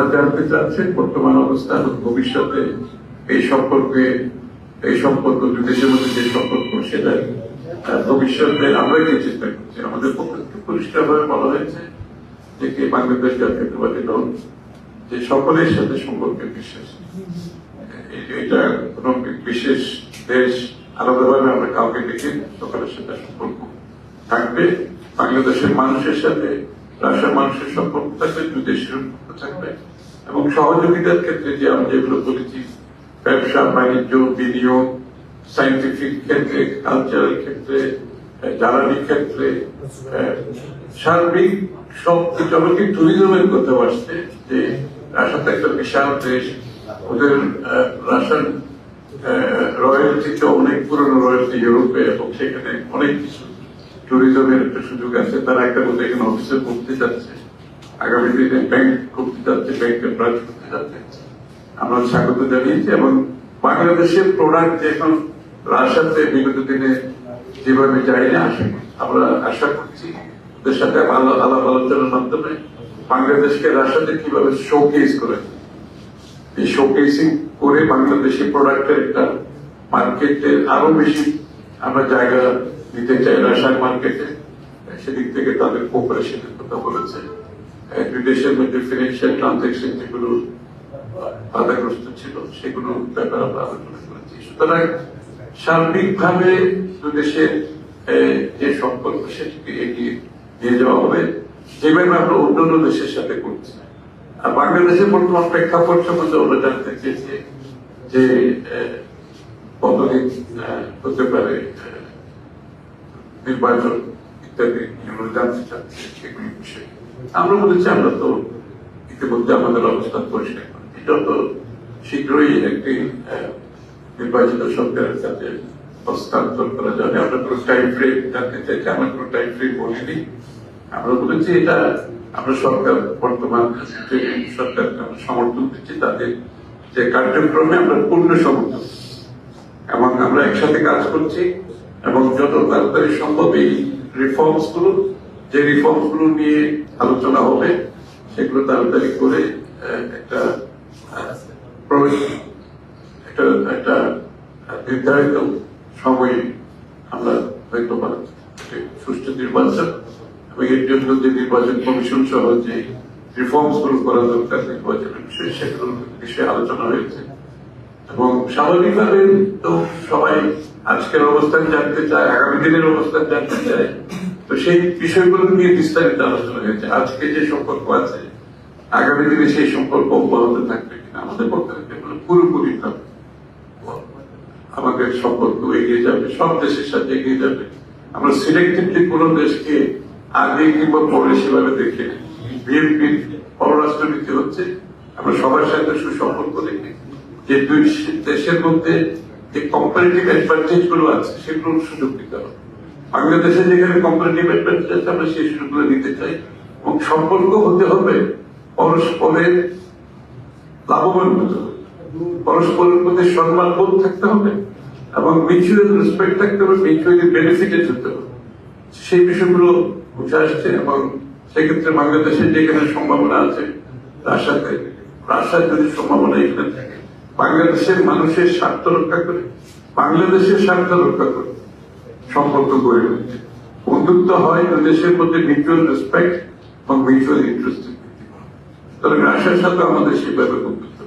আপনারা জানতে চাচ্ছেন বর্তমান অবস্থা এবং ভবিষ্যতে এই সম্পর্ক দুই দেশের মধ্যে যে সম্পর্ক সেটা ভবিষ্যতে আমরা কি চেষ্টা করছি। আমাদের পক্ষে পরিষ্কারভাবে বলা হয়েছে যে বাংলাদেশ জাতীয়তাবাদী দল যে সকলের সাথে সম্পর্কে বিশ্বাস, এটা কোন বিশেষ দেশ আলাদাভাবে আমরা কাউকে দেখি সকলের সাথে সম্পর্ক থাকবে। বাংলাদেশের মানুষের সাথে রাশিয়ার মানুষের সম্পর্ক থাকবে, দুই দেশের সম্পর্ক থাকবে এবং সহযোগিতার ক্ষেত্রে যে আমরা যেগুলো বলেছি, ব্যবসা বাণিজ্য বিনিয়োগ, সায়েন্টিফিক ক্ষেত্রে, কালচারাল ক্ষেত্রে, জ্বালানি ক্ষেত্রে, সার্বিক সব জনকে ট্যুরিজমের কথা আসছে যে রাশিয়া একটা বিশাল দেশ, ওদের রাশিয়ান রয়্যালটিতে অনেক পুরনো রয়েছে ইউরোপে এবং সেখানে অনেক কিছু ট্যুরিজমের একটা সুযোগ আছে। তারা একটা বোধ এখানে অফিসে করতে যাচ্ছে, আগামী দিনে ব্যাংক করতে যাচ্ছে, ব্যাংকের ব্রাঞ্চ করতে যাচ্ছে, আমরা স্বাগত জানিয়েছি। এবং বাংলাদেশের প্রোডাক্ট এখন রাশিয়াতে বিগত দিনে যেভাবে যাইনি আমরা আশা করছি ওদের সাথে আলাপ আলোচনার মাধ্যমে বাংলাদেশকে রাশিয়াতে কিভাবে শোকেস করে, এই শোকেসিং করে বাংলাদেশি প্রোডাক্টের একটা মার্কেটে আরো বেশি আমরা জায়গা দিতে চাই রাশিয়ান মার্কেটে। সেদিক থেকে তাদের কোঅপারেশনের কথা বলেছে। দুই দেশের মধ্যে ফিনান্সিয়াল ট্রানজাকশন যেগুলো বাধাগ্রস্ত ছিল সেগুলো ব্যাপারে আমরা আলোচনা করেছি। সুতরাং সার্বিকভাবে দুই দেশের যে সম্পর্ক সেটিকে এগিয়ে নিয়ে যাওয়া হবে যেভাবে আমরা অন্যান্য দেশের সাথে করছি। আর বাংলাদেশের বর্তমান প্রেক্ষাপট সম্বন্ধে আমরা জানতে চেয়েছি যে কতদিন হতে পারে নির্বাচন ইত্যাদি এগুলো জানতে চাচ্ছি, সেগুলি বিষয়ে আমরা বলেছি আমরা তো ইতিমধ্যে আমাদের অবস্থান পরিষ্কার করি, যত শীঘ্রই একটি নির্বাচিত সরকারের কাছে হস্তান্তর করা যাবে। আমরা কোনো টাইম ফ্রেম জানতে চাইছি, আমরা কোনো টাইম ফ্রেম বলিনি। আমরা বলেছি এটা আমরা সরকার বর্তমান সরকারকে আমরা সমর্থন দিচ্ছি, তাদের যে কার্যক্রমে আমরা পূর্ণ সমর্থন এবং আমরা একসাথে কাজ করছি এবং যত তাড়াতাড়ি সম্ভব এই রিফর্মস গুলো নিয়ে আলোচনা হবে সেগুলো তাড়াতাড়ি করে একটা নির্ধারিত সময়ে আমরা হয়তো সুষ্ঠু নির্বাচন এবং এর জন্য যে নির্বাচন কমিশন সহ যে রিফর্মস গুলো করা দরকার নির্বাচনের বিষয়ে সেগুলোর বিষয়ে আলোচনা হয়েছে। এবং স্বাভাবিকভাবে তো সবাই আজকের অবস্থান জানতে চায়, আগামী দিনের অবস্থান জানতে চায়, তো সেই বিষয়গুলো নিয়ে বিস্তারিত আলোচনা হয়েছে। আজকে যে সম্পর্ক আছে আগামী দিনে সেই সম্পর্ক অব্যাহত থাকবে কিনা, আমাদের পক্ষে পুরোপুরি থাকবে, আমাদের সম্পর্ক এগিয়ে যাবে, সব দেশের সাথে এগিয়ে যাবে। আমরা সিলেক্টিভলি কোন দেশকে আগে কিংবা পরে সেভাবে দেখে বিএনপির পররাষ্ট্রনীতি হচ্ছে আমরা সবার সাথে সুসম্পর্ক রেখে যে দুই দেশের মধ্যে যে কম্পারেটিভ অ্যাডভান্টেজ গুলো আছে সেগুলোর সুযোগ দিতে হবে। বাংলাদেশে যেখানে কম্পারেটিভ অ্যাডভান্টেজ আছে আমরা সেই সুযোগগুলো দিতে চাই এবং সম্পর্ক হতে হবে পরস্পরের লাভবান হতে হবে, পরস্পরের মধ্যে সম্মানবোধ থাকতে হবে এবং মিউচুয়াল রেসপেক্ট থাকতে হবে, মিউচুয়ালি বেনিফিটেড হতে হবে। সেই বিষয়গুলো উঠে আসছে এবং সেক্ষেত্রে বাংলাদেশের যেখানে সম্ভাবনা আছে রাশিয়ার যদি সম্ভাবনা এখানে থাকে, বাংলাদেশের মানুষের স্বার্থ রক্ষা করে, বাংলাদেশের স্বার্থ রক্ষা করে সম্পর্ক গড়ে উঠছে। বন্ধুত্ব হয় দুই দেশের মধ্যে মিউচুয়াল রেসপেক্ট এবং মিউচুয়াল ইন্টারেস্ট। তবে রাশিয়ার সাথে আমাদের সেভাবে বন্ধুত্ব